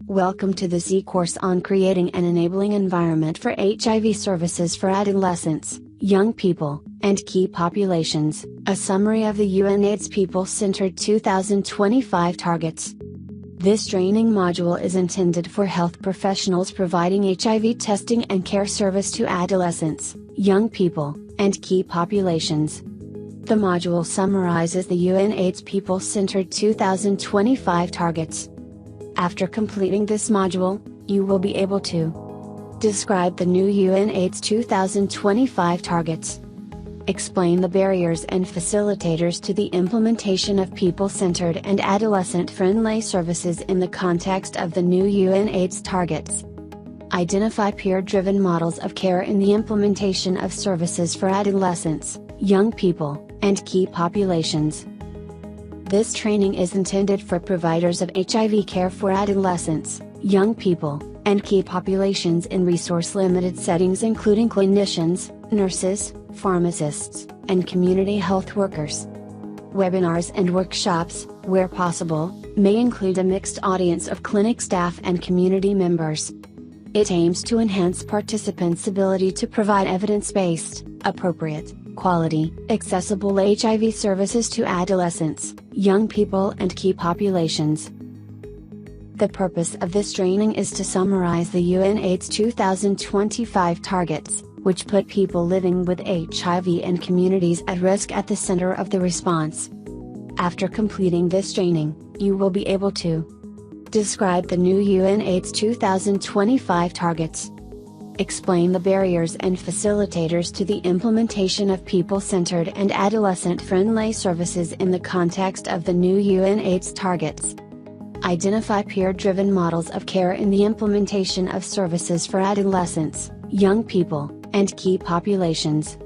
Welcome to this e-course on creating an enabling environment for HIV services for adolescents, young people, and key populations, a summary of the UNAIDS People-Centered 2025 targets. This training module is intended for health professionals providing HIV testing and care service to adolescents, young people, and key populations. The module summarizes the UNAIDS People-Centered 2025 targets. After completing this module, you will be able to describe the new UNAIDS 2025 targets, explain the barriers and facilitators to the implementation of people-centered and adolescent-friendly services in the context of the new UNAIDS targets, identify peer-driven models of care in the implementation of services for adolescents, young people, and key populations. This training is intended for providers of HIV care for adolescents, young people, and key populations in resource-limited settings including clinicians, nurses, pharmacists, and community health workers. Webinars and workshops, where possible, may include a mixed audience of clinic staff and community members. It aims to enhance participants' ability to provide evidence-based, appropriate, quality, accessible HIV services to adolescents, young people and key populations. The purpose of this training is to summarize the UNAIDS 2025 targets, which put people living with HIV and communities at risk at the center of the response. After completing this training, you will be able to describe the new UNAIDS 2025 targets, explain the barriers and facilitators to the implementation of people-centered and adolescent-friendly services in the context of the new UNAIDS targets, identify peer-driven models of care in the implementation of services for adolescents, young people, and key populations.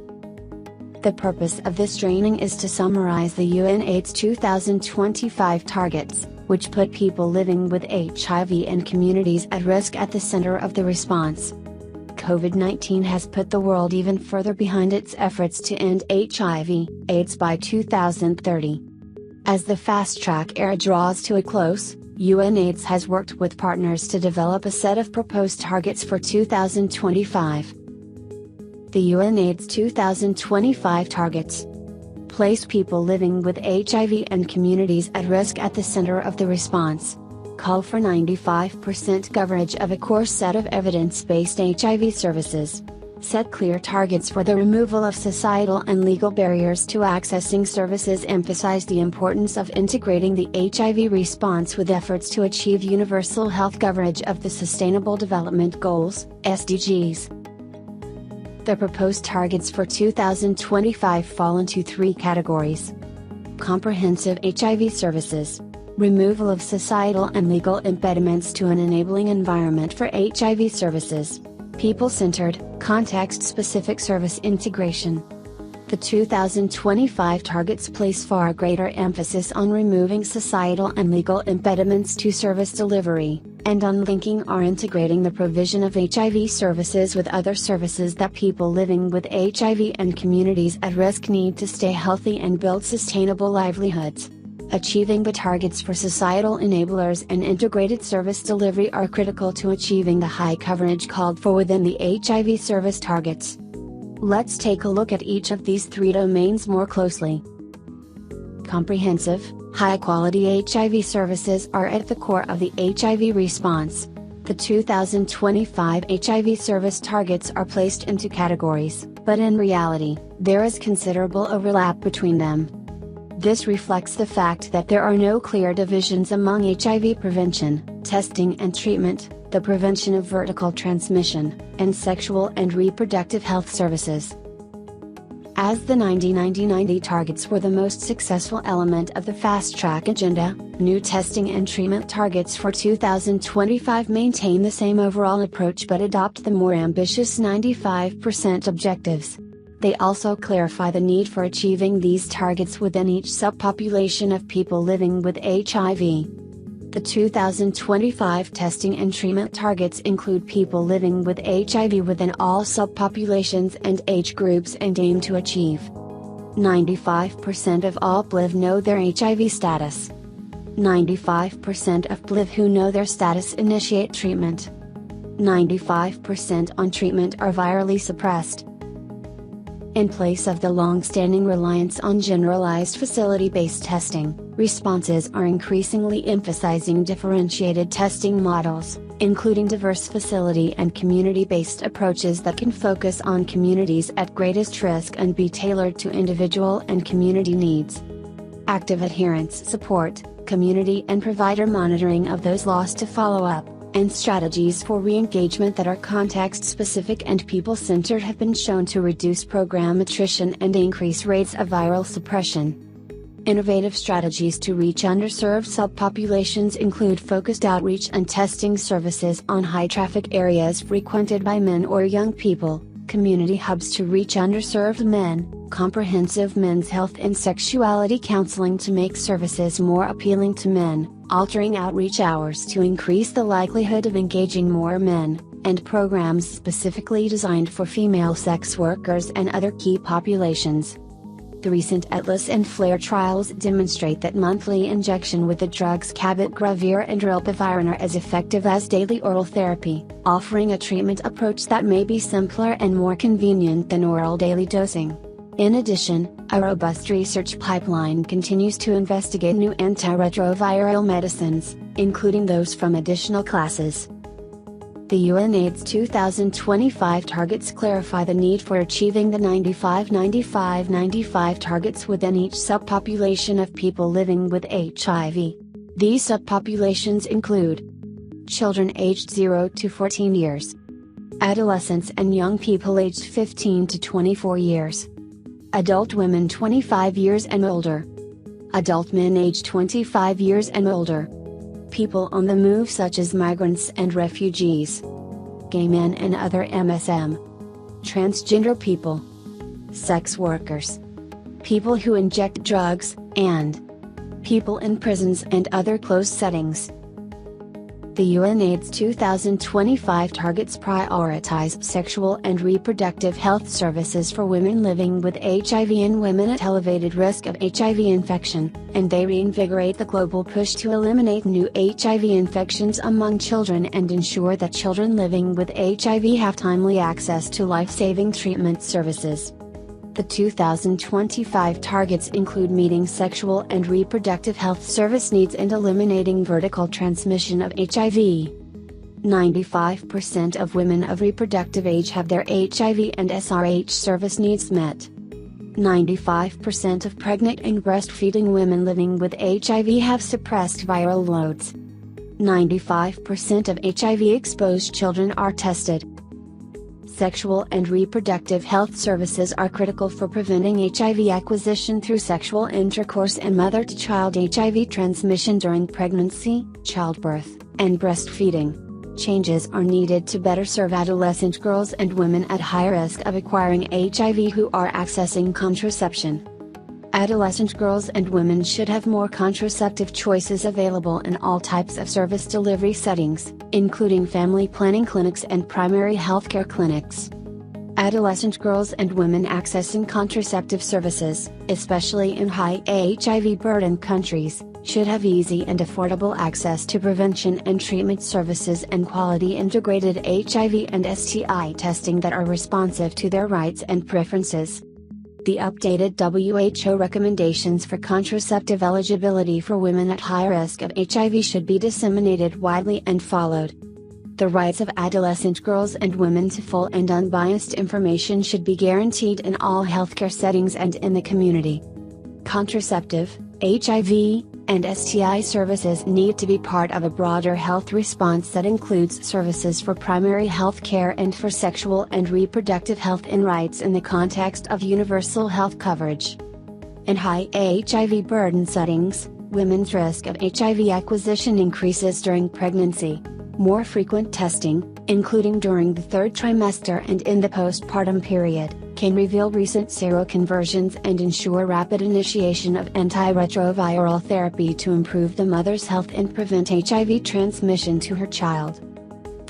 The purpose of this training is to summarize the UNAIDS 2025 targets, which put people living with HIV and communities at risk at the center of the response. COVID-19 has put the world even further behind its efforts to end HIV/AIDS by 2030. As the fast-track era draws to a close, UNAIDS has worked with partners to develop a set of proposed targets for 2025. The UNAIDS 2025 targets place people living with HIV and communities at risk at the center of the response, call for 95% coverage of a core set of evidence-based HIV services, set clear targets for the removal of societal and legal barriers to accessing services, emphasize the importance of integrating the HIV response with efforts to achieve universal health coverage of the Sustainable Development Goals, SDGs. The proposed targets for 2025 fall into three categories: comprehensive HIV services, removal of societal and legal impediments to an enabling environment for HIV services, people-centered, context-specific service integration. The 2025 targets place far greater emphasis on removing societal and legal impediments to service delivery, and on linking or integrating the provision of HIV services with other services that people living with HIV and communities at risk need to stay healthy and build sustainable livelihoods. Achieving the targets for societal enablers and integrated service delivery are critical to achieving the high coverage called for within the HIV service targets. Let's take a look at each of these three domains more closely. Comprehensive, high-quality HIV services are at the core of the HIV response. The 2025 HIV service targets are placed into categories, but in reality, there is considerable overlap between them. This reflects the fact that there are no clear divisions among HIV prevention, testing and treatment, the prevention of vertical transmission, and sexual and reproductive health services. As the 90-90-90 targets were the most successful element of the fast-track agenda, new testing and treatment targets for 2025 maintain the same overall approach but adopt the more ambitious 95% objectives. They also clarify the need for achieving these targets within each subpopulation of people living with HIV. The 2025 testing and treatment targets include people living with HIV within all subpopulations and age groups and aim to achieve 95% of all PLIV know their HIV status. 95% of PLIV who know their status initiate treatment. 95% on treatment are virally suppressed. In place of the long-standing reliance on generalized facility-based testing, responses are increasingly emphasizing differentiated testing models, including diverse facility and community-based approaches that can focus on communities at greatest risk and be tailored to individual and community needs. Active adherence support, community and provider monitoring of those lost to follow-up, and strategies for re-engagement that are context-specific and people-centered have been shown to reduce program attrition and increase rates of viral suppression. Innovative strategies to reach underserved subpopulations include focused outreach and testing services on high-traffic areas frequented by men or young people, community hubs to reach underserved men, comprehensive men's health and sexuality counseling to make services more appealing to men, altering outreach hours to increase the likelihood of engaging more men, and programs specifically designed for female sex workers and other key populations. The recent ATLAS and FLAIR trials demonstrate that monthly injection with the drugs cabotegravir and rilpivirine are as effective as daily oral therapy, offering a treatment approach that may be simpler and more convenient than oral daily dosing. In addition, a robust research pipeline continues to investigate new antiretroviral medicines, including those from additional classes. The UNAIDS 2025 targets clarify the need for achieving the 95-95-95 targets within each subpopulation of people living with HIV. These subpopulations include children aged 0 to 14 years, adolescents and young people aged 15 to 24 years, adult women 25 years and older, adult men aged 25 years and older, people on the move such as migrants and refugees, gay men and other MSM, transgender people, sex workers, people who inject drugs, and people in prisons and other closed settings. The UNAIDS 2025 targets prioritize sexual and reproductive health services for women living with HIV and women at elevated risk of HIV infection, and they reinvigorate the global push to eliminate new HIV infections among children and ensure that children living with HIV have timely access to life-saving treatment services. The 2025 targets include meeting sexual and reproductive health service needs and eliminating vertical transmission of HIV. 95% of women of reproductive age have their HIV and SRH service needs met. 95% of pregnant and breastfeeding women living with HIV have suppressed viral loads. 95% of HIV-exposed children are tested. Sexual and reproductive health services are critical for preventing HIV acquisition through sexual intercourse and mother-to-child HIV transmission during pregnancy, childbirth, and breastfeeding. Changes are needed to better serve adolescent girls and women at high risk of acquiring HIV who are accessing contraception. Adolescent girls and women should have more contraceptive choices available in all types of service delivery settings, including family planning clinics and primary healthcare clinics. Adolescent girls and women accessing contraceptive services, especially in high HIV burden countries, should have easy and affordable access to prevention and treatment services and quality integrated HIV and STI testing that are responsive to their rights and preferences. The updated WHO recommendations for contraceptive eligibility for women at high risk of HIV should be disseminated widely and followed. The rights of adolescent girls and women to full and unbiased information should be guaranteed in all healthcare settings and in the community. Contraceptive, HIV, and STI services need to be part of a broader health response that includes services for primary health care and for sexual and reproductive health and rights in the context of universal health coverage. In high HIV burden settings, women's risk of HIV acquisition increases during pregnancy. More frequent testing, including during the third trimester and in the postpartum period, can reveal recent seroconversions and ensure rapid initiation of antiretroviral therapy to improve the mother's health and prevent HIV transmission to her child.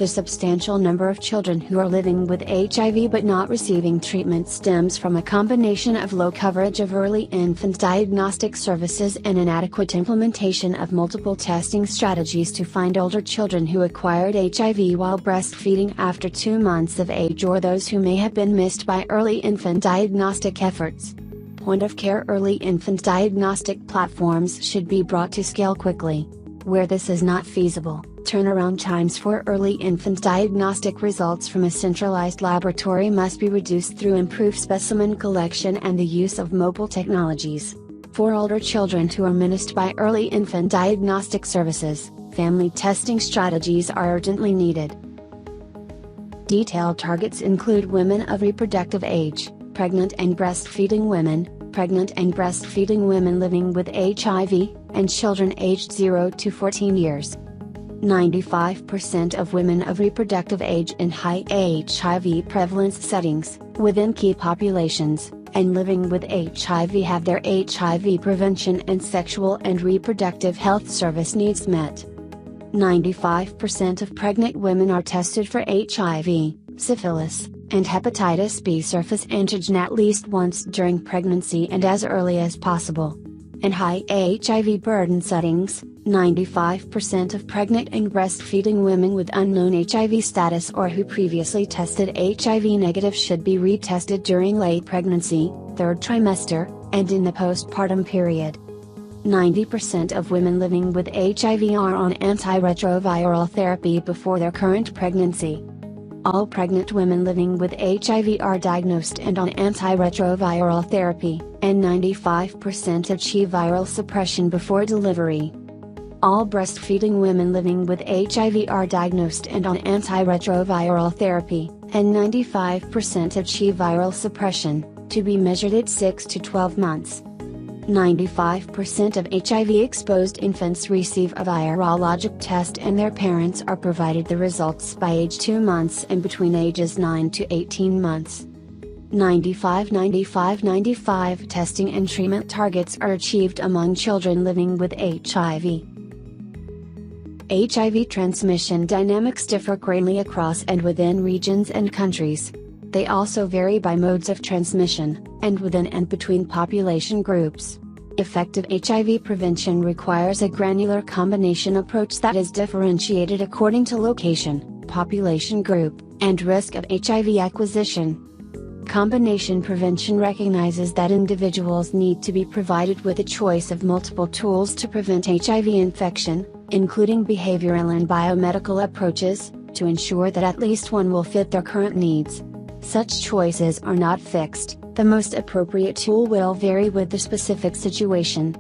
The substantial number of children who are living with HIV but not receiving treatment stems from a combination of low coverage of early infant diagnostic services and inadequate implementation of multiple testing strategies to find older children who acquired HIV while breastfeeding after 2 months of age, or those who may have been missed by early infant diagnostic efforts. Point-of-care early infant diagnostic platforms should be brought to scale quickly. Where this is not feasible, turnaround times for early infant diagnostic results from a centralized laboratory must be reduced through improved specimen collection and the use of mobile technologies. For older children who are missed by early infant diagnostic services, family testing strategies are urgently needed. Detailed targets include women of reproductive age, pregnant and breastfeeding women living with HIV, and children aged 0 to 14 years. 95% of women of reproductive age in high HIV prevalence settings, within key populations, and living with HIV have their HIV prevention and sexual and reproductive health service needs met. 95% of pregnant women are tested for HIV, syphilis, and hepatitis B surface antigen at least once during pregnancy and as early as possible. In high HIV burden settings, 95% of pregnant and breastfeeding women with unknown HIV status or who previously tested HIV negative should be retested during late pregnancy, third trimester, and in the postpartum period. 90% of women living with HIV are on antiretroviral therapy before their current pregnancy. All pregnant women living with HIV are diagnosed and on antiretroviral therapy, and 95% achieve viral suppression before delivery. All breastfeeding women living with HIV are diagnosed and on antiretroviral therapy, and 95% achieve viral suppression, to be measured at 6 to 12 months. 95% of HIV-exposed infants receive a virologic test and their parents are provided the results by age 2 months and between ages 9 to 18 months. 95 testing and treatment targets are achieved among children living with HIV. HIV transmission dynamics differ greatly across and within regions and countries. They also vary by modes of transmission, and within and between population groups. Effective HIV prevention requires a granular combination approach that is differentiated according to location, population group, and risk of HIV acquisition. Combination prevention recognizes that individuals need to be provided with a choice of multiple tools to prevent HIV infection, including behavioral and biomedical approaches, to ensure that at least one will fit their current needs. Such choices are not fixed, the most appropriate tool will vary with the specific situation.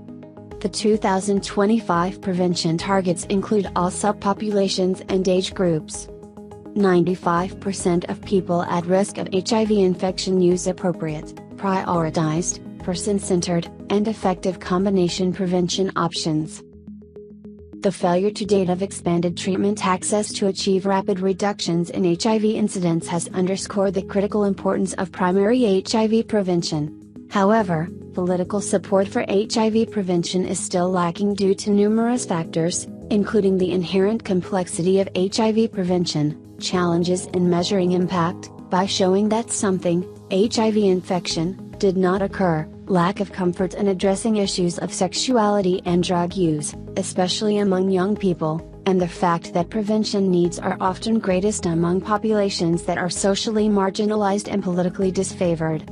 The 2025 prevention targets include all subpopulations and age groups. 95% of people at risk of HIV infection use appropriate, prioritized, person-centered, and effective combination prevention options. The failure to date of expanded treatment access to achieve rapid reductions in HIV incidence has underscored the critical importance of primary HIV prevention. However, political support for HIV prevention is still lacking due to numerous factors, including the inherent complexity of HIV prevention, challenges in measuring impact, by showing that something, HIV infection, did not occur, lack of comfort in addressing issues of sexuality and drug use, especially among young people, and the fact that prevention needs are often greatest among populations that are socially marginalized and politically disfavored.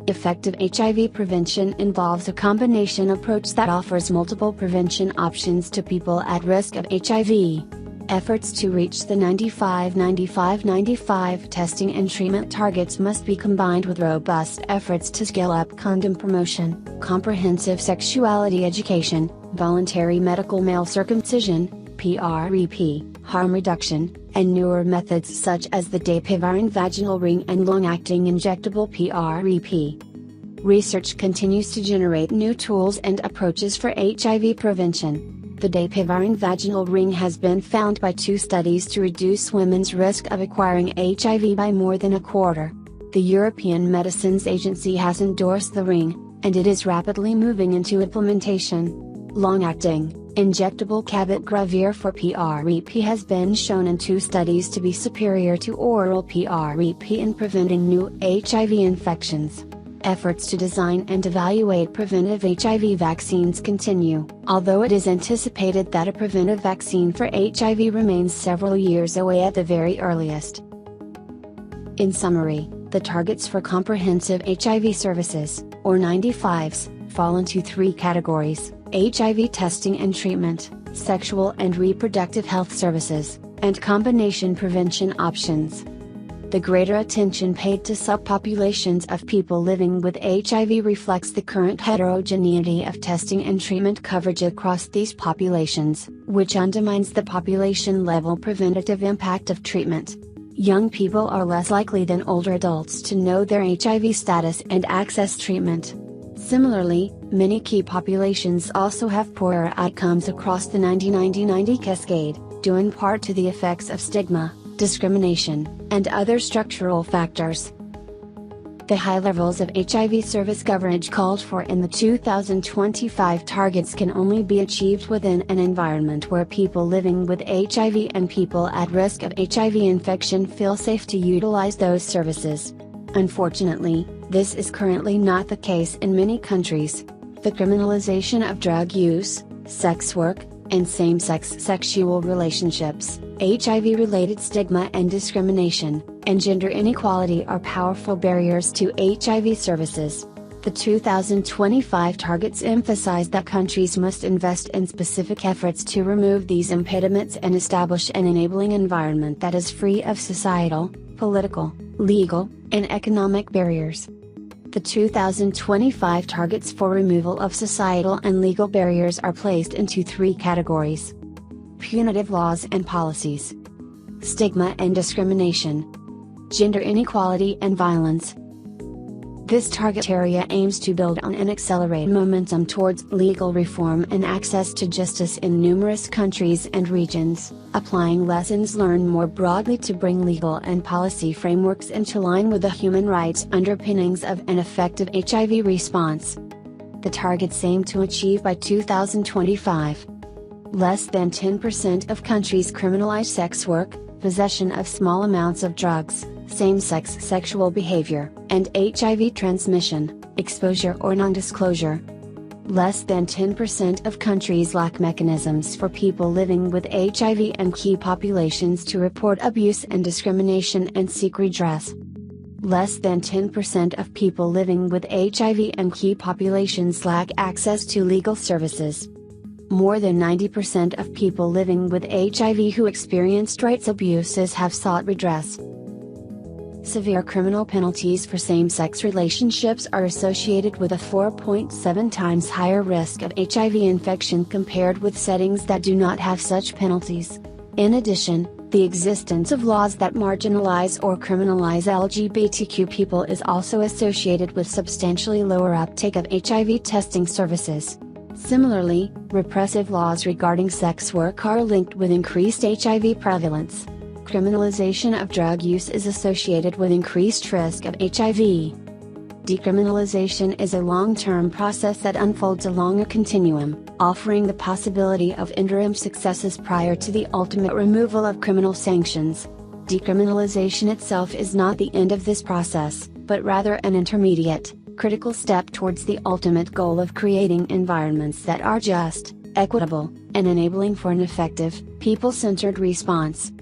Effective HIV prevention involves a combination approach that offers multiple prevention options to people at risk of HIV. Efforts to reach the 95 testing and treatment targets must be combined with robust efforts to scale up condom promotion, comprehensive sexuality education, voluntary medical male circumcision, PrEP, harm reduction, and newer methods such as the Dapivirine vaginal ring and long-acting injectable PrEP. Research continues to generate new tools and approaches for HIV prevention. The Dapivirine vaginal ring has been found by 2 studies to reduce women's risk of acquiring HIV by more than a quarter. The European Medicines Agency has endorsed the ring, and it is rapidly moving into implementation. Long-acting, Injectable cabotegravir for PrEP has been shown in 2 studies to be superior to oral PrEP in preventing new HIV infections. Efforts to design and evaluate preventive HIV vaccines continue, although it is anticipated that a preventive vaccine for HIV remains several years away at the very earliest. In summary, the targets for comprehensive HIV services, or 95s, fall into 3 categories: HIV testing and treatment, sexual and reproductive health services, and combination prevention options. The greater attention paid to subpopulations of people living with HIV reflects the current heterogeneity of testing and treatment coverage across these populations, which undermines the population-level preventative impact of treatment. Young people are less likely than older adults to know their HIV status and access treatment. Similarly, many key populations also have poorer outcomes across the 90-90-90 cascade, due in part to the effects of stigma, discrimination, and other structural factors. The high levels of HIV service coverage called for in the 2025 targets can only be achieved within an environment where people living with HIV and people at risk of HIV infection feel safe to utilize those services. Unfortunately, this is currently not the case in many countries. The criminalization of drug use, sex work, and same-sex sexual relationships, HIV-related stigma and discrimination, and gender inequality are powerful barriers to HIV services. The 2025 targets emphasize that countries must invest in specific efforts to remove these impediments and establish an enabling environment that is free of societal, political, legal, and economic barriers. The 2025 targets for removal of societal and legal barriers are placed into 3 categories: punitive laws and policies, stigma and discrimination, gender inequality and violence. This target area aims to build on and accelerate momentum towards legal reform and access to justice in numerous countries and regions, applying lessons learned more broadly to bring legal and policy frameworks into line with the human rights underpinnings of an effective HIV response. The targets aim to achieve by 2025. Less than 10% of countries criminalize sex work, possession of small amounts of drugs, same-sex sexual behavior, and HIV transmission, exposure or non-disclosure. Less than 10% of countries lack mechanisms for people living with HIV and key populations to report abuse and discrimination and seek redress. Less than 10% of people living with HIV and key populations lack access to legal services. More than 90% of people living with HIV who experienced rights abuses have sought redress. Severe criminal penalties for same-sex relationships are associated with a 4.7 times higher risk of HIV infection compared with settings that do not have such penalties. In addition, the existence of laws that marginalize or criminalize LGBTQ people is also associated with substantially lower uptake of HIV testing services. Similarly, repressive laws regarding sex work are linked with increased HIV prevalence. Criminalization of drug use is associated with increased risk of HIV. Decriminalization is a long-term process that unfolds along a continuum, offering the possibility of interim successes prior to the ultimate removal of criminal sanctions. Decriminalization itself is not the end of this process, but rather an intermediate, critical step towards the ultimate goal of creating environments that are just, equitable, and enabling for an effective, people-centered response.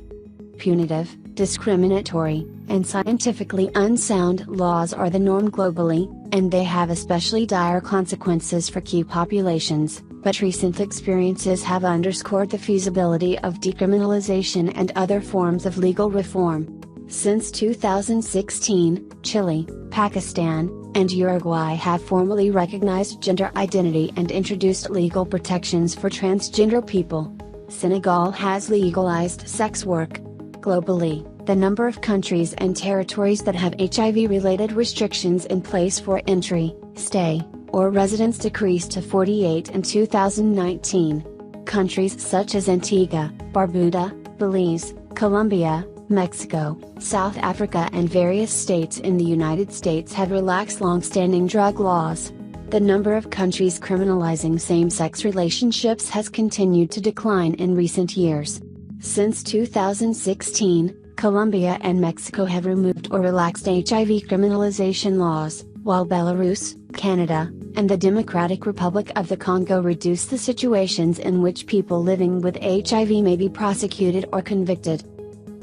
Punitive, discriminatory, and scientifically unsound laws are the norm globally, and they have especially dire consequences for key populations, but recent experiences have underscored the feasibility of decriminalization and other forms of legal reform. Since 2016, Chile, Pakistan, and Uruguay have formally recognized gender identity and introduced legal protections for transgender people. Senegal has legalized sex work. Globally, the number of countries and territories that have HIV-related restrictions in place for entry, stay, or residence decreased to 48 in 2019. Countries such as Antigua, Barbuda, Belize, Colombia, Mexico, South Africa and various states in the United States have relaxed long-standing drug laws. The number of countries criminalizing same-sex relationships has continued to decline in recent years. Since 2016, Colombia and Mexico have removed or relaxed HIV criminalization laws, while Belarus, Canada, and the Democratic Republic of the Congo reduced the situations in which people living with HIV may be prosecuted or convicted.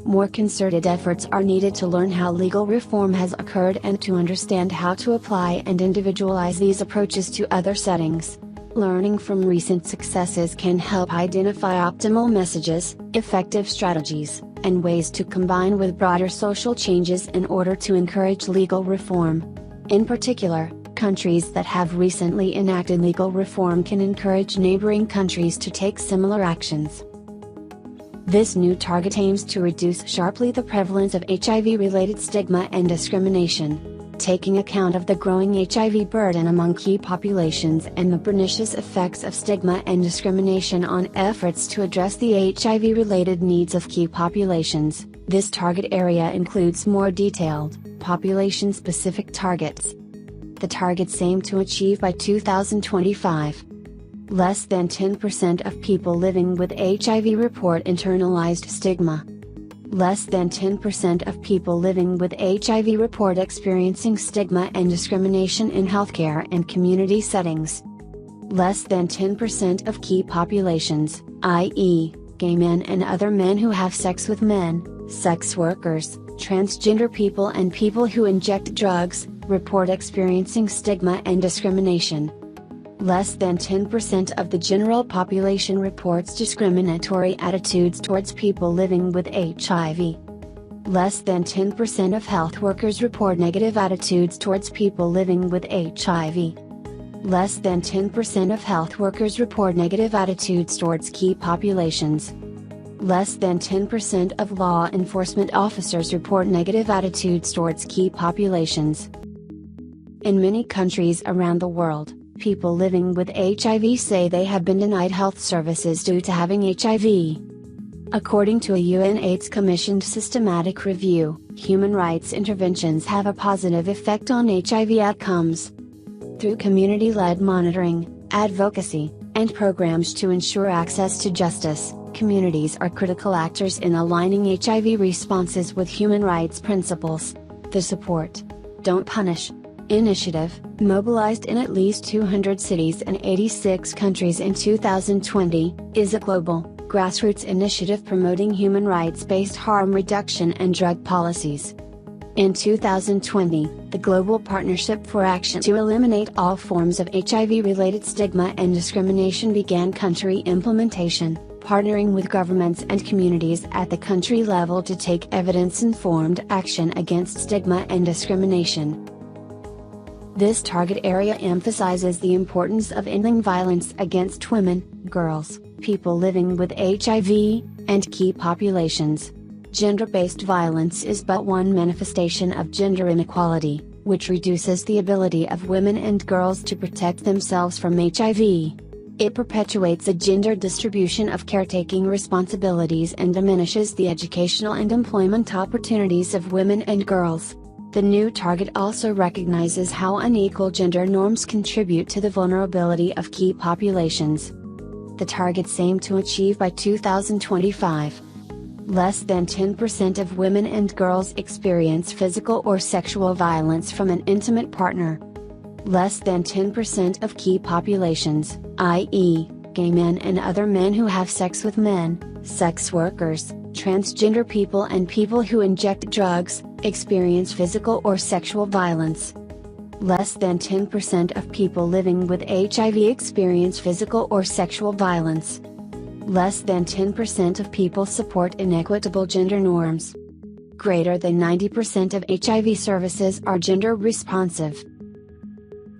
More concerted efforts are needed to learn how legal reform has occurred and to understand how to apply and individualize these approaches to other settings. Learning from recent successes can help identify optimal messages, effective strategies, and ways to combine with broader social changes in order to encourage legal reform. In particular, countries that have recently enacted legal reform can encourage neighboring countries to take similar actions. This new target aims to reduce sharply the prevalence of HIV-related stigma and discrimination, taking account of the growing HIV burden among key populations and the pernicious effects of stigma and discrimination on efforts to address the HIV-related needs of key populations. This target area includes more detailed, population-specific targets. The targets aim to achieve by 2025. Less than 10% of people living with HIV report internalized stigma. Less than 10% of people living with HIV report experiencing stigma and discrimination in healthcare and community settings. Less than 10% of key populations, i.e., gay men and other men who have sex with men, sex workers, transgender people and people who inject drugs, report experiencing stigma and discrimination. Less than 10% of the general population reports discriminatory attitudes towards people living with HIV. Less than 10% of health workers report negative attitudes towards people living with HIV. Less than 10% of health workers report negative attitudes towards key populations. Less than 10% of law enforcement officers report negative attitudes towards key populations. In many countries around the world, people living with HIV say they have been denied health services due to having HIV. According to a UNAIDS commissioned systematic review, human rights interventions have a positive effect on HIV outcomes. Through community-led monitoring, advocacy, and programs to ensure access to justice, communities are critical actors in aligning HIV responses with human rights principles. The Support, Don't Punish initiative, mobilized in at least 200 cities and 86 countries in 2020, is a global, grassroots initiative promoting human rights-based harm reduction and drug policies. In 2020, the Global Partnership for Action to Eliminate All Forms of HIV-related Stigma and Discrimination began country implementation, partnering with governments and communities at the country level to take evidence-informed action against stigma and discrimination. This target area emphasizes the importance of ending violence against women, girls, people living with HIV, and key populations. Gender-based violence is but one manifestation of gender inequality, which reduces the ability of women and girls to protect themselves from HIV. It perpetuates a gender distribution of caretaking responsibilities and diminishes the educational and employment opportunities of women and girls. The new target also recognizes how unequal gender norms contribute to the vulnerability of key populations. The targets aim to achieve by 2025. Less than 10% of women and girls experience physical or sexual violence from an intimate partner. Less than 10% of key populations, i.e., gay men and other men who have sex with men, sex workers, transgender people and people who inject drugs, experience physical or sexual violence. Less than 10% of people living with HIV experience physical or sexual violence. Less than 10% of people support inequitable gender norms. Greater than 90% of HIV services are gender responsive.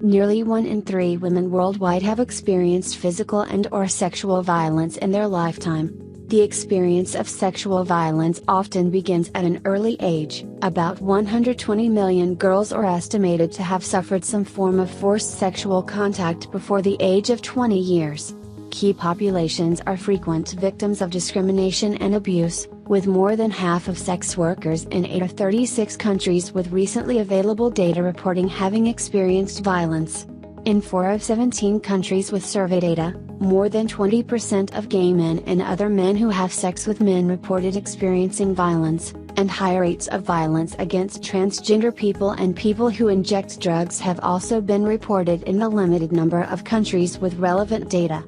Nearly 1 in 3 women worldwide have experienced physical and/or sexual violence in their lifetime. The experience of sexual violence often begins at an early age. About 120 million girls are estimated to have suffered some form of forced sexual contact before the age of 20 years. Key populations are frequent victims of discrimination and abuse, with more than half of sex workers in 8 of 36 countries with recently available data reporting having experienced violence. In 4 of 17 countries with survey data, more than 20% of gay men and other men who have sex with men reported experiencing violence, and high rates of violence against transgender people and people who inject drugs have also been reported in the limited number of countries with relevant data.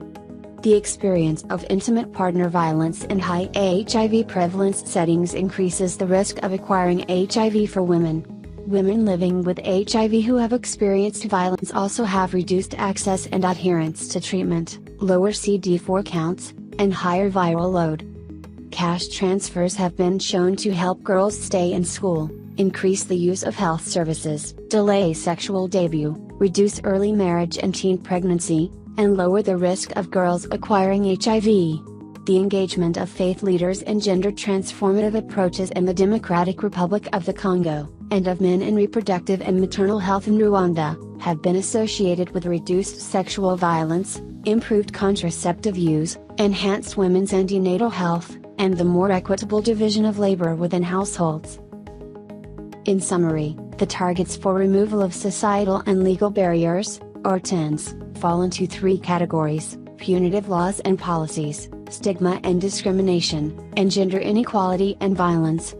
The experience of intimate partner violence in high HIV prevalence settings increases the risk of acquiring HIV for women. Women living with HIV who have experienced violence also have reduced access and adherence to treatment, lower CD4 counts, and higher viral load. Cash transfers have been shown to help girls stay in school, increase the use of health services, delay sexual debut, reduce early marriage and teen pregnancy, and lower the risk of girls acquiring HIV. The engagement of faith leaders in gender transformative approaches in the Democratic Republic of the Congo, and of men in reproductive and maternal health in Rwanda, have been associated with reduced sexual violence, improved contraceptive use, enhanced women's antenatal health, and the more equitable division of labor within households. In summary, the targets for removal of societal and legal barriers, or TANs, fall into 3 categories: punitive laws and policies, stigma and discrimination, and gender inequality and violence.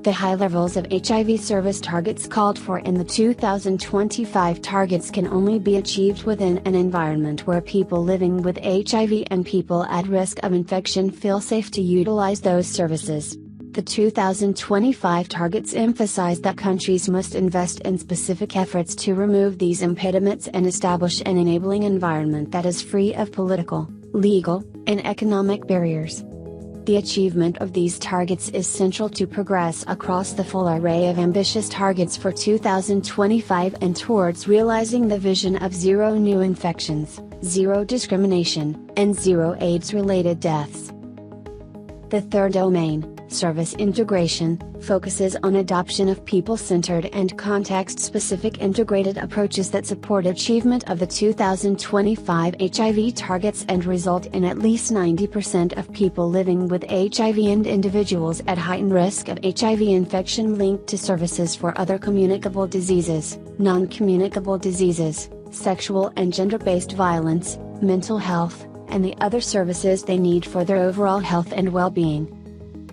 The high levels of HIV service targets called for in the 2025 targets can only be achieved within an environment where people living with HIV and people at risk of infection feel safe to utilize those services. The 2025 targets emphasize that countries must invest in specific efforts to remove these impediments and establish an enabling environment that is free of political, legal, and economic barriers. The achievement of these targets is central to progress across the full array of ambitious targets for 2025 and towards realizing the vision of zero new infections, zero discrimination, and zero AIDS-related deaths. The third domain, service integration, focuses on adoption of people-centered and context-specific integrated approaches that support achievement of the 2025 HIV targets and result in at least 90% of people living with HIV and individuals at heightened risk of HIV infection linked to services for other communicable diseases, non-communicable diseases, sexual and gender-based violence, mental health, and the other services they need for their overall health and well-being.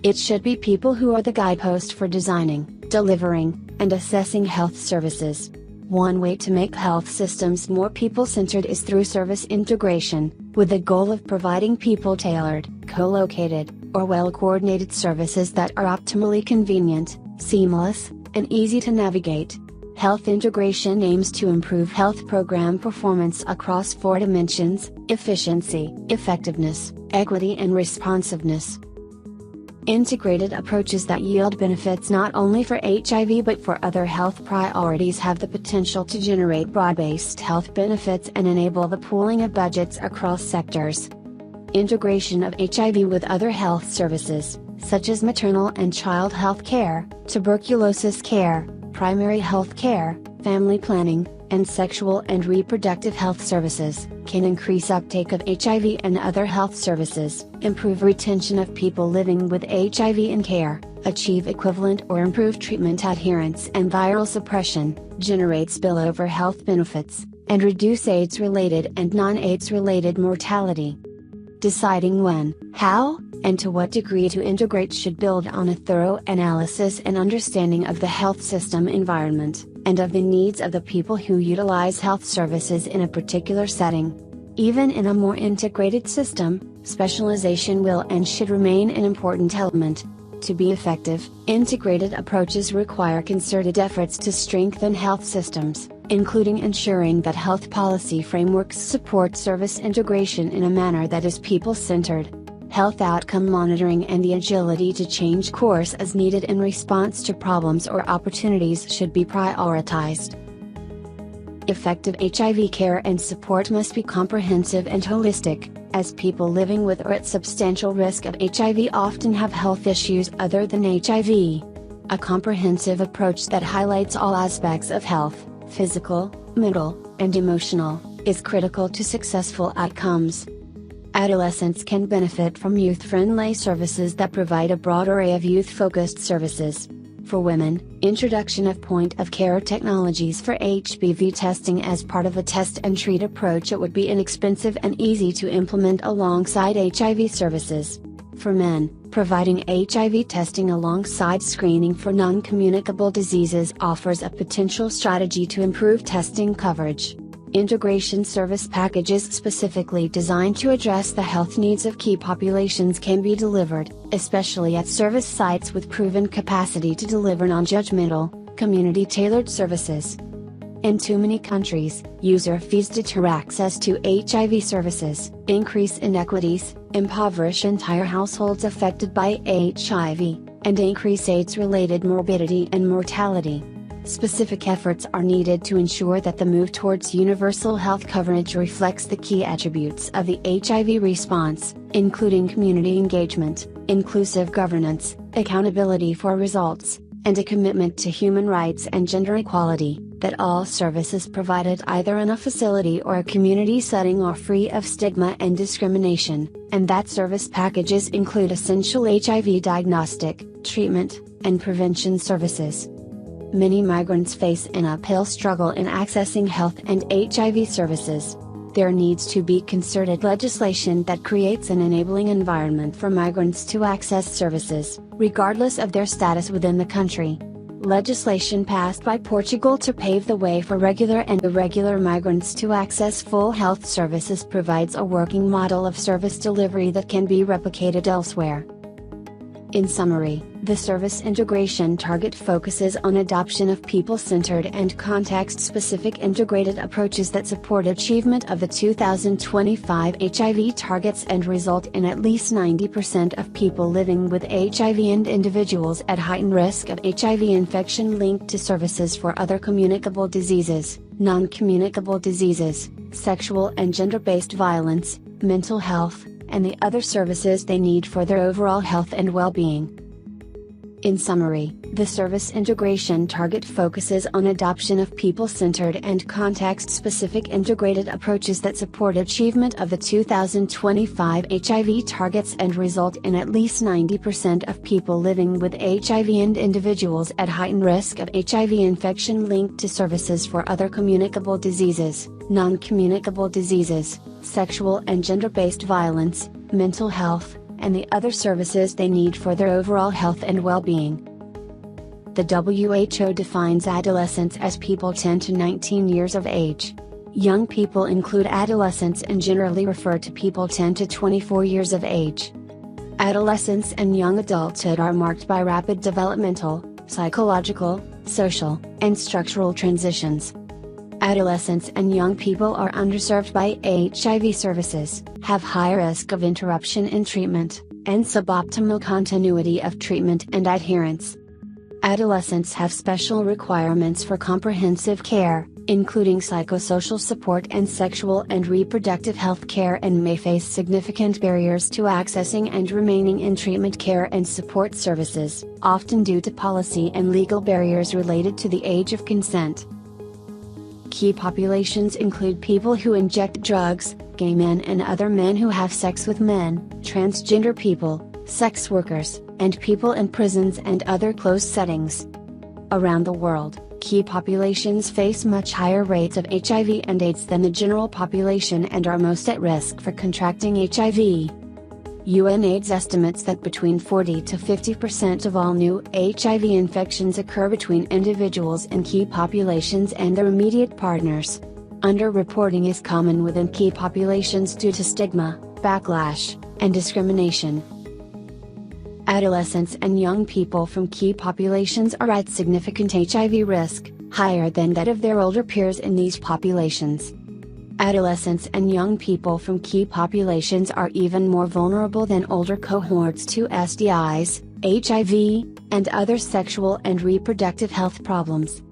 It should be people who are the guidepost for designing, delivering, and assessing health services. One way to make health systems more people-centered is through service integration, with the goal of providing people-tailored, co-located, or well-coordinated services that are optimally convenient, seamless, and easy to navigate. Health integration aims to improve health program performance across 4 dimensions: efficiency, effectiveness, equity, and responsiveness. Integrated approaches that yield benefits not only for HIV but for other health priorities have the potential to generate broad-based health benefits and enable the pooling of budgets across sectors. Integration of HIV with other health services, such as maternal and child health care, tuberculosis care, primary health care, family planning, and sexual and reproductive health services, can increase uptake of HIV and other health services, improve retention of people living with HIV in care, achieve equivalent or improved treatment adherence and viral suppression, generate spillover health benefits, and reduce AIDS-related and non-AIDS-related mortality. Deciding when, how, and to what degree to integrate should build on a thorough analysis and understanding of the health system environment, and of the needs of the people who utilize health services in a particular setting. Even in a more integrated system, specialization will and should remain an important element. To be effective, integrated approaches require concerted efforts to strengthen health systems, including ensuring that health policy frameworks support service integration in a manner that is people-centered. Health outcome monitoring and the agility to change course as needed in response to problems or opportunities should be prioritized. Effective HIV care and support must be comprehensive and holistic, as people living with or at substantial risk of HIV often have health issues other than HIV. A comprehensive approach that highlights all aspects of health, physical, mental, and emotional, is critical to successful outcomes. Adolescents can benefit from youth-friendly services that provide a broad array of youth-focused services. For women, introduction of point-of-care technologies for HPV testing as part of a test-and-treat approach. It would be inexpensive and easy to implement alongside HIV services. For men, providing HIV testing alongside screening for non-communicable diseases offers a potential strategy to improve testing coverage. Integration service packages specifically designed to address the health needs of key populations can be delivered, especially at service sites with proven capacity to deliver non-judgmental, community-tailored services. In too many countries, user fees deter access to HIV services, increase inequities, impoverish entire households affected by HIV, and increase AIDS-related morbidity and mortality. Specific efforts are needed to ensure that the move towards universal health coverage reflects the key attributes of the HIV response, including community engagement, inclusive governance, accountability for results, and a commitment to human rights and gender equality, that all services provided either in a facility or a community setting are free of stigma and discrimination, and that service packages include essential HIV diagnostic, treatment, and prevention services. Many migrants face an uphill struggle in accessing health and HIV services. There needs to be concerted legislation that creates an enabling environment for migrants to access services, regardless of their status within the country. Legislation passed by Portugal to pave the way for regular and irregular migrants to access full health services provides a working model of service delivery that can be replicated elsewhere. In summary, the service integration target focuses on adoption of people-centered and context-specific integrated approaches that support achievement of the 2025 HIV targets and result in at least 90% of people living with HIV and individuals at heightened risk of HIV infection linked to services for other communicable diseases, non-communicable diseases, sexual and gender-based violence, mental health, and the other services they need for their overall health and well-being. In summary, the service integration target focuses on adoption of people-centered and context-specific integrated approaches that support achievement of the 2025 HIV targets and result in at least 90% of people living with HIV and individuals at heightened risk of HIV infection linked to services for other communicable diseases, non-communicable diseases, sexual and gender-based violence, mental health, and the other services they need for their overall health and well-being. The WHO defines adolescents as people 10 to 19 years of age. Young people include adolescents and generally refer to people 10 to 24 years of age. Adolescence and young adulthood are marked by rapid developmental, psychological, social, and structural transitions. Adolescents and young people are underserved by HIV services, have high risk of interruption in treatment, and suboptimal continuity of treatment and adherence. Adolescents have special requirements for comprehensive care, including psychosocial support and sexual and reproductive health care, and may face significant barriers to accessing and remaining in treatment care and support services, often due to policy and legal barriers related to the age of consent. Key populations include people who inject drugs, gay men and other men who have sex with men, transgender people, sex workers, and people in prisons and other closed settings. Around the world, key populations face much higher rates of HIV and AIDS than the general population and are most at risk for contracting HIV. UNAIDS estimates that between 40 to 50% of all new HIV infections occur between individuals in key populations and their immediate partners. Underreporting is common within key populations due to stigma, backlash, and discrimination. Adolescents and young people from key populations are at significant HIV risk, higher than that of their older peers in these populations. Adolescents and young people from key populations are even more vulnerable than older cohorts to STIs, HIV, and other sexual and reproductive health problems.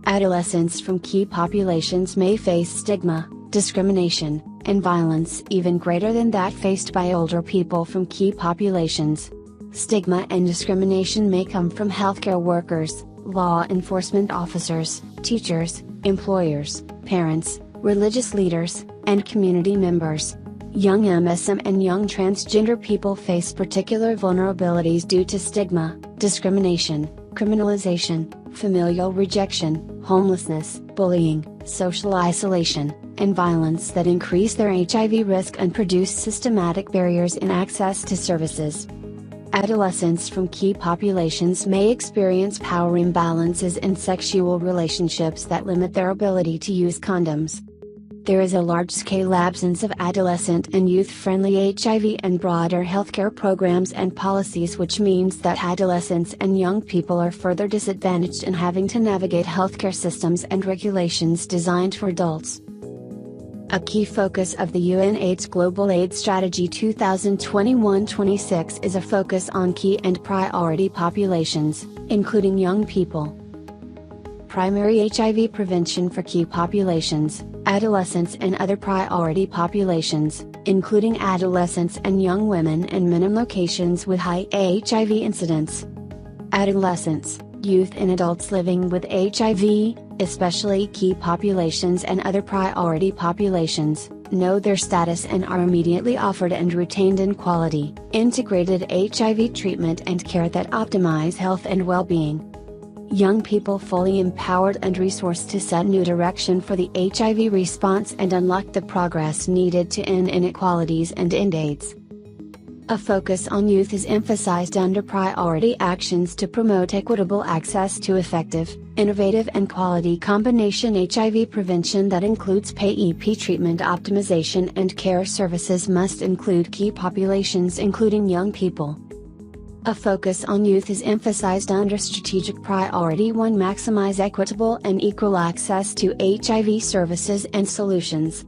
Adolescents from key populations may face stigma, discrimination, and violence even greater than that faced by older people from key populations. Stigma and discrimination may come from healthcare workers, law enforcement officers, teachers, employers, parents, religious leaders, and community members. Young MSM and young transgender people face particular vulnerabilities due to stigma, discrimination, criminalization, familial rejection, homelessness, bullying, social isolation, and violence that increase their HIV risk and produce systematic barriers in access to services. Adolescents from key populations may experience power imbalances in sexual relationships that limit their ability to use condoms. There is a large-scale absence of adolescent and youth-friendly HIV and broader healthcare programs and policies, which means that adolescents and young people are further disadvantaged in having to navigate healthcare systems and regulations designed for adults. A key focus of the UNAIDS Global AIDS Strategy 2021-26 is a focus on key and priority populations, including young people. Primary HIV prevention for key populations, adolescents and other priority populations, including adolescents and young women and men in locations with high HIV incidence. Adolescents, youth and adults living with HIV, especially key populations and other priority populations, know their status and are immediately offered and retained in quality, integrated HIV treatment and care that optimize health and well-being. Young people fully empowered and resourced to set new direction for the HIV response and unlock the progress needed to end inequalities and end AIDS. A focus on youth is emphasized under priority actions to promote equitable access to effective, innovative and quality combination HIV prevention that includes PrEP treatment optimization and care services must include key populations including young people. A focus on youth is emphasized under Strategic Priority 1 maximize equitable and equal access to HIV services and solutions.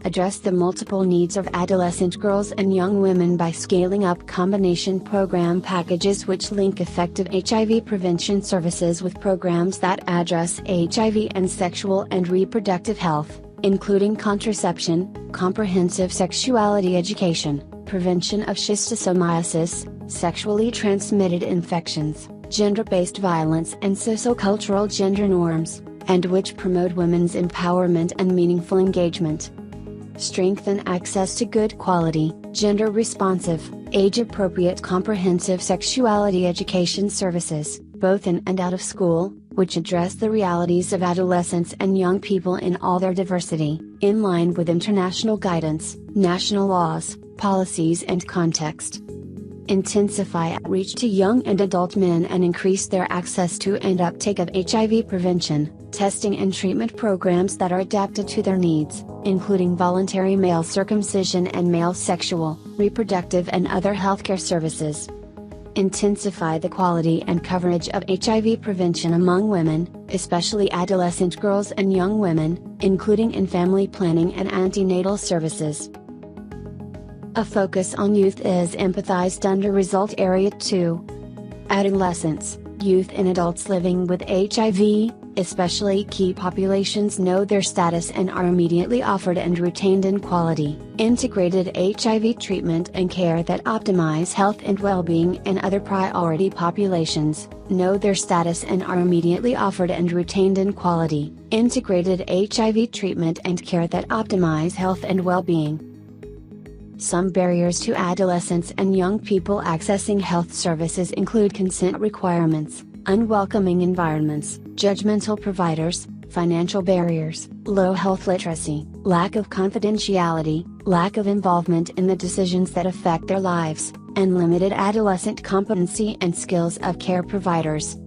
Address the multiple needs of adolescent girls and young women by scaling up combination program packages which link effective HIV prevention services with programs that address HIV and sexual and reproductive health, including contraception, comprehensive sexuality education, prevention of schistosomiasis, sexually transmitted infections, gender-based violence and sociocultural gender norms, and which promote women's empowerment and meaningful engagement. Strengthen access to good quality, gender-responsive, age-appropriate comprehensive sexuality education services, both in and out of school, which address the realities of adolescents and young people in all their diversity, in line with international guidance, national laws, policies and context. Intensify outreach to young and adult men and increase their access to and uptake of HIV prevention, testing and treatment programs that are adapted to their needs, including voluntary male circumcision and male sexual, reproductive and other healthcare services. Intensify the quality and coverage of HIV prevention among women, especially adolescent girls and young women, including in family planning and antenatal services. A focus on youth is empathized under Result Area 2. Adolescents, youth and adults living with HIV, especially key populations know their status and are immediately offered and retained in quality, integrated HIV treatment and care that optimize health and well-being and other priority populations, know their status and are immediately offered and retained in quality, integrated HIV treatment and care that optimize health and well-being. Some barriers to adolescents and young people accessing health services include consent requirements, unwelcoming environments, judgmental providers, financial barriers, low health literacy, lack of confidentiality, lack of involvement in the decisions that affect their lives, and limited adolescent competency and skills of care providers.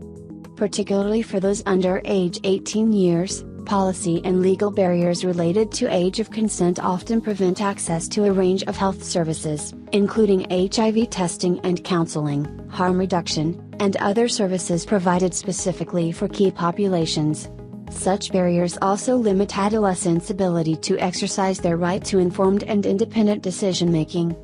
Particularly for those under age 18 years, policy and legal barriers related to age of consent often prevent access to a range of health services, including HIV testing and counseling, harm reduction, and other services provided specifically for key populations. Such barriers also limit adolescents' ability to exercise their right to informed and independent decision-making.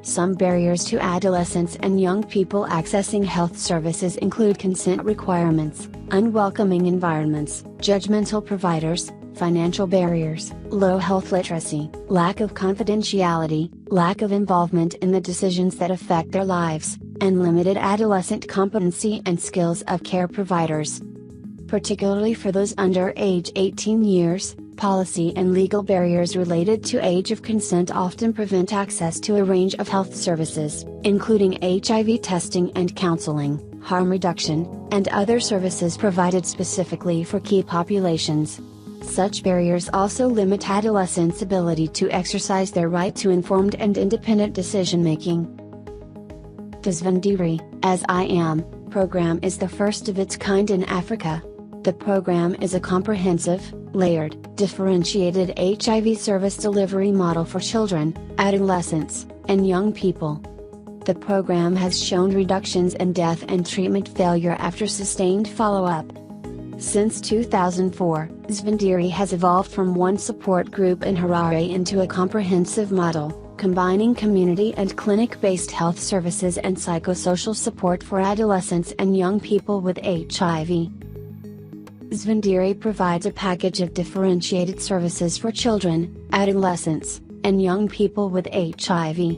Some barriers to adolescents and young people accessing health services include consent requirements, unwelcoming environments, judgmental providers, financial barriers, low health literacy, lack of confidentiality, lack of involvement in the decisions that affect their lives, and limited adolescent competency and skills of care providers. Particularly for those under age 18 years, Policy and legal barriers related to age of consent often prevent access to a range of health services, including HIV testing and counseling, harm reduction, and other services provided specifically for key populations. Such barriers also limit adolescents' ability to exercise their right to informed and independent decision-making. The Zvendiri, As I Am, program is the first of its kind in Africa. The program is a comprehensive, layered, differentiated HIV service delivery model for children, adolescents, and young people. The program has shown reductions in death and treatment failure after sustained follow-up. Since 2004, Zvendiri has evolved from one support group in Harare into a comprehensive model, combining community and clinic-based health services and psychosocial support for adolescents and young people with HIV. Zvendiri provides a package of differentiated services for children, adolescents, and young people with HIV.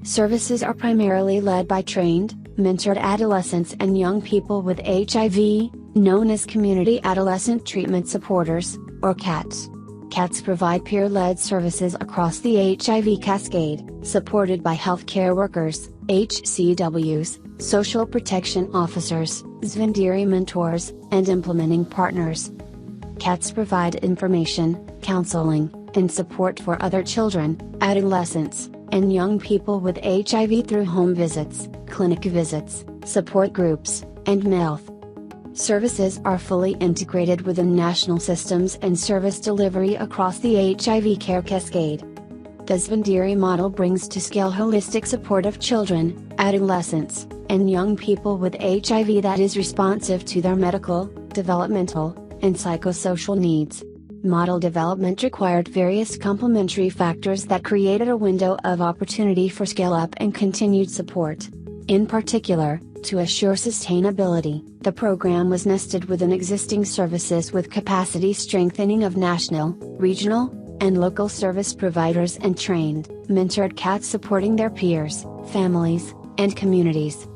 Services are primarily led by trained, mentored adolescents and young people with HIV, known as Community Adolescent Treatment Supporters, or CATS. CATS provide peer-led services across the HIV cascade, supported by healthcare workers, HCWs, social protection officers, Zvendiri mentors, and implementing partners. CATS provide information, counseling, and support for other children, adolescents, and young people with HIV through home visits, clinic visits, support groups, and health services are fully integrated within national systems and service delivery across the HIV care cascade. The Zvendiri model brings to scale holistic support of children, adolescents, and young people with HIV that is responsive to their medical, developmental, and psychosocial needs. Model development required various complementary factors that created a window of opportunity for scale-up and continued support. In particular, to assure sustainability, the program was nested within existing services with capacity strengthening of national, regional, and local service providers and trained, mentored CATS supporting their peers, families, and communities.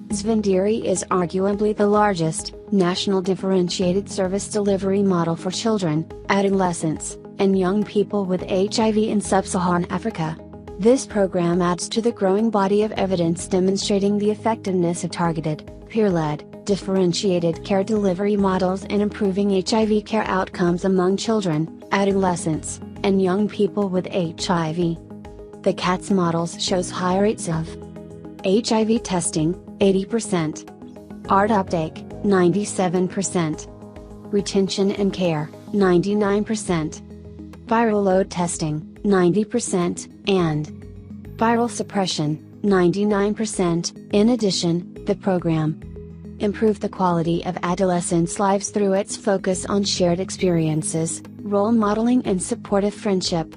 Zvendiri is arguably the largest, national differentiated service delivery model for children, adolescents, and young people with HIV in sub-Saharan Africa. This program adds to the growing body of evidence demonstrating the effectiveness of targeted, peer-led, differentiated care delivery models in improving HIV care outcomes among children, adolescents, and young people with HIV. The CATS models shows high rates of HIV testing, 80%, ART uptake, 97%, retention and care, 99%, viral load testing, 90%, and viral suppression, 99%. In addition, the program improved the quality of adolescents' lives through its focus on shared experiences, role modeling and supportive friendship.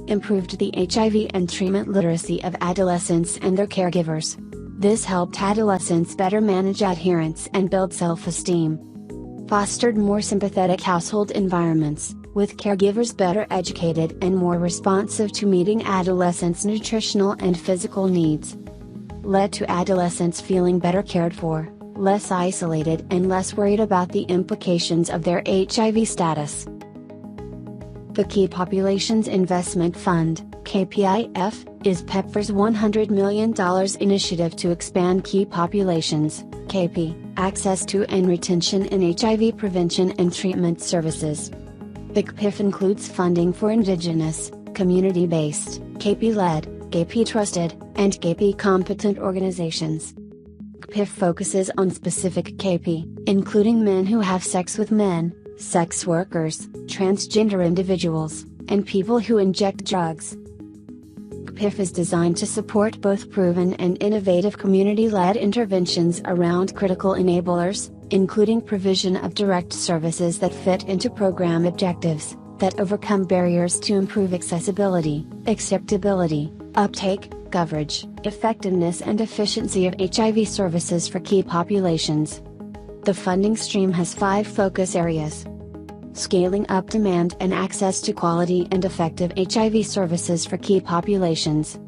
Improved the HIV and treatment literacy of adolescents and their caregivers. This helped adolescents better manage adherence and build self-esteem. Fostered more sympathetic household environments, with caregivers better educated and more responsive to meeting adolescents' nutritional and physical needs. Led to adolescents feeling better cared for, less isolated and less worried about the implications of their HIV status. The Key Populations Investment Fund, KPIF, is PEPFAR's $100 million initiative to expand key populations, KP, access to and retention in HIV prevention and treatment services. The KPIF includes funding for indigenous, community-based, KP-led, KP-trusted, and KP-competent organizations. KPIF focuses on specific KP, including men who have sex with men, sex workers, transgender individuals, and people who inject drugs. KPIF is designed to support both proven and innovative community-led interventions around critical enablers, including provision of direct services that fit into program objectives, that overcome barriers to improve accessibility, acceptability, uptake, coverage, effectiveness and efficiency of HIV services for key populations. The funding stream has 5 focus areas. Scaling up demand and access to quality and effective HIV services for key populations.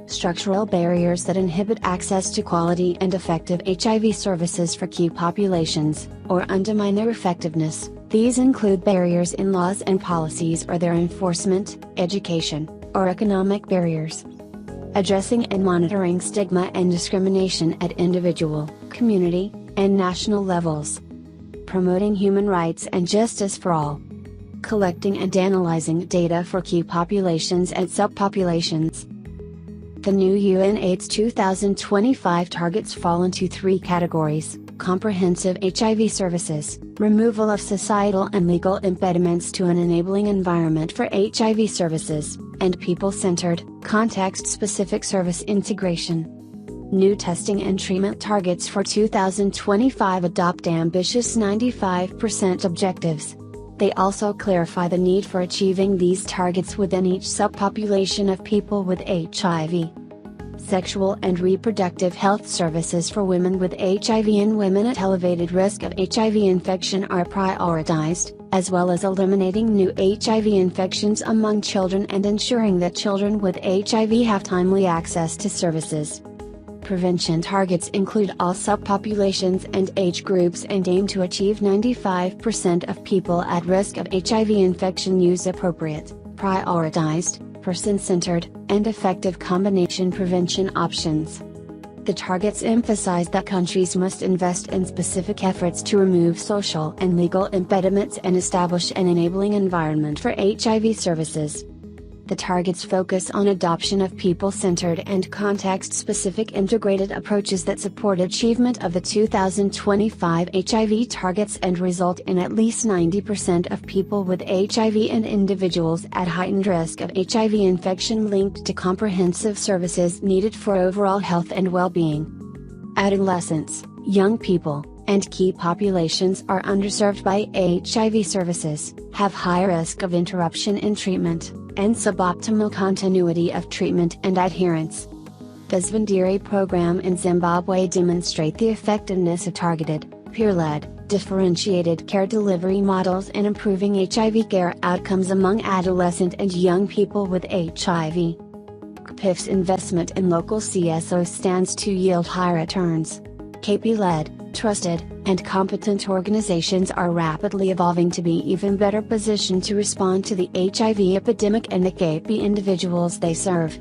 Structural barriers that inhibit access to quality and effective HIV services for key populations, or undermine their effectiveness, These include barriers in laws and policies or their enforcement, education, or economic barriers. Addressing and monitoring stigma and discrimination at individual, community, and national levels. Promoting human rights and justice for all. Collecting and analyzing data for key populations and subpopulations. The new UNAIDS 2025 targets fall into three categories: comprehensive HIV services, removal of societal and legal impediments to an enabling environment for HIV services, and people-centered, context-specific service integration. New testing and treatment targets for 2025 adopt ambitious 95% objectives. They also clarify the need for achieving these targets within each subpopulation of people with HIV. Sexual and reproductive health services for women with HIV and women at elevated risk of HIV infection are prioritized, as well as eliminating new HIV infections among children and ensuring that children with HIV have timely access to services. Prevention targets include all subpopulations and age groups and aim to achieve 95% of people at risk of HIV infection use appropriate, prioritized, person-centered, and effective combination prevention options. The targets emphasize that countries must invest in specific efforts to remove social and legal impediments and establish an enabling environment for HIV services. The targets focus on adoption of people-centered and context-specific integrated approaches that support achievement of the 2025 HIV targets and result in at least 90% of people with HIV and individuals at heightened risk of HIV infection linked to comprehensive services needed for overall health and well-being. Adolescents, young people, and key populations are underserved by HIV services, have high risk of interruption in treatment, and suboptimal continuity of treatment and adherence. The Zvandiri program in Zimbabwe demonstrate the effectiveness of targeted, peer-led, differentiated care delivery models in improving HIV care outcomes among adolescent and young people with HIV. CPIF's investment in local CSOs stands to yield high returns. KP-led, trusted, and competent organizations are rapidly evolving to be even better positioned to respond to the HIV epidemic and the KP individuals they serve.